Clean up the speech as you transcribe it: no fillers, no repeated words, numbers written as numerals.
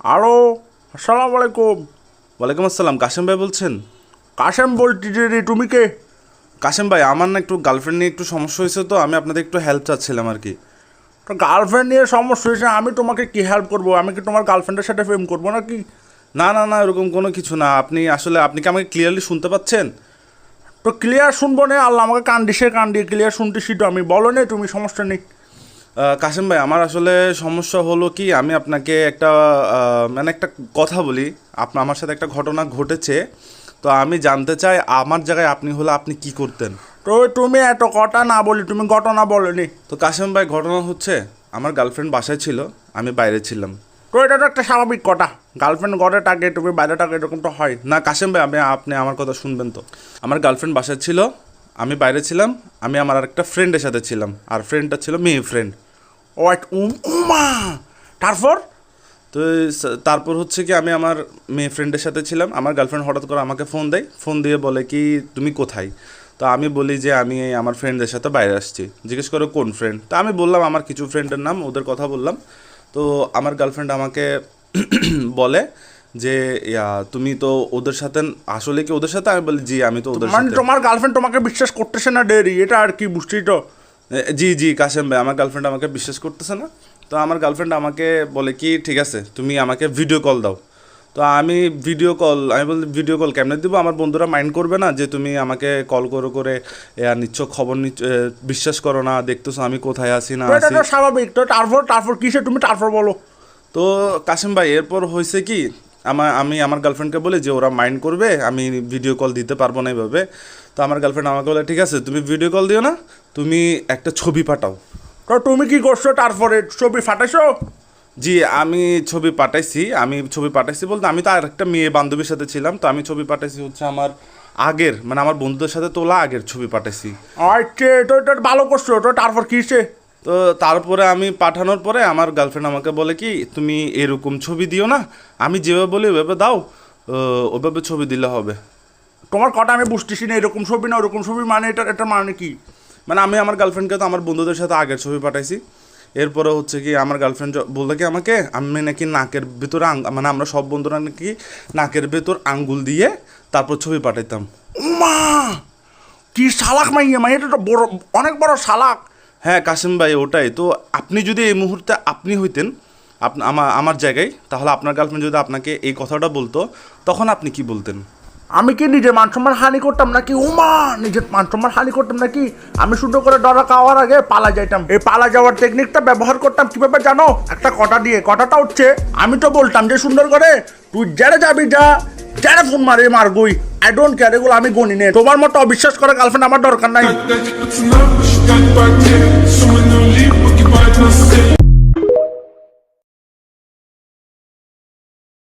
Hello, আসসালামু আলাইকুম। ওয়ালাইকুম আসসালাম। কাশেম ভাই বলছেন? কাশেম বলছি রে, তুমি কে? কাশেম ভাই, আমার না একটু গার্লফ্রেন্ড নিয়ে একটু সমস্যা হয়েছে, তো আমি আপনাদের একটু হেল্প চাচ্ছিলাম আর কি। তো গার্লফ্রেন্ড নিয়ে সমস্যা হয়েছে, আমি তোমাকে কি হেল্প করবো? আমি কি তোমার গার্লফ্রেন্ডের সাথে প্রেম করবো নাকি? না না না, এরকম কোনো কিছু না। আপনি কি আমাকে ক্লিয়ারলি শুনতে পাচ্ছেন? তো ক্লিয়ার শুনবো না, আল্লাহ আমাকে কান দিয়ে ক্লিয়ার শুনতেছি তো আমি। বলো না তুমি, সমস্যা নেই। কাশেম ভাই, আমার আসলে সমস্যা হলো কি, আমি আপনাকে একটা মানে একটা কথা বলি। আমার সাথে একটা ঘটনা ঘটেছে, তো আমি জানতে চাই আমার জায়গায় আপনি হলে আপনি কি করতেন। তো তুমি এত কথা না বলি, তুমি ঘটনা বলনি। তো কাশেম ভাই, ঘটনা হচ্ছে আমার গার্লফ্রেন্ড বাসায় ছিল, আমি বাইরে ছিলাম। তো এটা তো একটা স্বাভাবিক কথা, গার্লফ্রেন্ড ঘরে থাকে তুমি বাইরে থাকে, এরকম তো হয়। না কাশেম ভাই, আপনি আমার কথা শুনবেন তো। আমার গার্লফ্রেন্ড বাসায় ছিল, আমি বাইরে ছিলাম, আমি আমার আরেকটা ফ্রেন্ডের সাথে ছিলাম, আর ফ্রেন্ডটা ছিল মেয়ে ফ্রেন্ড। ও উমা, তারপর? তো তারপর হচ্ছে কি, আমি আমার মেয়ে ফ্রেন্ডের সাথে ছিলাম, আমার গার্লফ্রেন্ড হঠাৎ করে আমাকে ফোন দেয়, ফোন দিয়ে বলে কি তুমি কোথায়। তো আমি বলি যে আমি আমার ফ্রেন্ডদের সাথে বাইরে আসছি। জিজ্ঞেস করে কোন ফ্রেন্ড, তা আমি বললাম আমার কিছু ফ্রেন্ডের নাম, ওদের কথা বললাম। তো আমার গার্লফ্রেন্ড আমাকে বলে যে তুমি তো ওদের সাথে, আসলে কি ওদের সাথে? আমি বলি জি, আমি তো ওদের মানে সাথে। তোমার গার্লফ্রেন্ড তোমাকে বিশ্বাস করতেছে না দেরি, এটা আর কি, বুঝছি তো। জি জি কাশেম ভাই, আমার গার্লফ্রেন্ড আমাকে বিশ্বাস করতেছে না। তো আমার গার্লফ্রেন্ড আমাকে বলে কি ঠিক আছে, তুমি আমাকে ভিডিও কল দাও। তো আমি বলি ভিডিও কল কেমনে দিব, আমার বন্ধুরা মাইন্ড করবে না যে তুমি আমাকে কল করে নিচ্ছ, খবর নিচ্ছ, বিশ্বাস করো না, দেখতেছো আমি কোথায় আছি না এটা আছি। তো স্বাভাবিক। তো তারপর কিসে তুমি তারপর বলো। তো কাশেম ভাই, এরপর হয়েছে কি, আমি আমার গার্লফ্রেন্ডকে বলি যে ওরা মাইন্ড করবে, আমি ভিডিও কল দিতে পারবো না এইভাবে। তো আমার গার্লফ্রেন্ড আমাকে বলে ঠিক আছে, তুমি ভিডিও কল দিও না, তুমি একটা ছবি পাঠাও। তো তুমি কি করছো তারপরে, ছবি ফাটাইছো? জি, আমি ছবি পাঠাইছি বলতে, আমি তো আর একটা মেয়ে বান্ধবীর সাথে ছিলাম, তো আমি ছবি পাঠাইছি হচ্ছে আমার আগের, মানে আমার বন্ধুদের সাথে তোলা আগের ছবি পাঠাইছি। আচ্ছা, তো এটা ভালো করছো। তো তারপর কিসে? তো তারপরে আমি পাঠানোর পরে আমার গার্লফ্রেন্ড আমাকে বলে কি তুমি এরকম ছবি দিও না, আমি যেভাবে বলি ওভাবে দাও, ওভাবে ছবি দিলে হবে। তোমার কথা আমি বুঝতেছি না, এরকম ছবি না ওরকম ছবি, মানে এটা মানে কি? মানে আমি আমার গার্লফ্রেন্ডকে তো আমার বন্ধুদের সাথে আগের ছবি পাঠাইছি। এরপরে হচ্ছে কি, আমার গার্লফ্রেন্ড বললো কি আমাকে, আমি নাকি নাকের ভিতরে মানে আমরা সব বন্ধুরা নাকি নাকের ভেতর আঙ্গুল দিয়ে তারপর ছবি পাঠাইতাম। মা, কি শালাক মাইয়া, এটা তো বড়, অনেক বড় শালাক। হ্যাঁ কাশিম ভাই, ওটাই তো। আপনি যদি এই মুহূর্তে আপনি হইতেন আমার জায়গায়, তাহলে আপনার গার্লফ্রেন্ড যদি আপনাকে এই কথাটা বলতো, তখন আপনি কি বলতেন? আমি কি নিজের মান সম্মান হানি করতাম নাকি? উমা, নিজের মান সম্মান হানি করতাম নাকি? আমি সুন্দর করে ডরা খাওয়ার আগে পালা যাইতাম। এই পালা যাওয়ার টেকনিকটা ব্যবহার করতাম কিভাবে জানো? একটা কথা দিয়ে, কথাটা হচ্ছে আমি তো বলতাম যে সুন্দর করে তুই যারা যাবি যা, যারা ফোন মারগুই, আই ডোন্ট কেয়ার, এগুলো আমি গণি নে। তোমার মতো অবিশ্বাস করে গার্লফ্রেন্ড আমার দরকার নাই।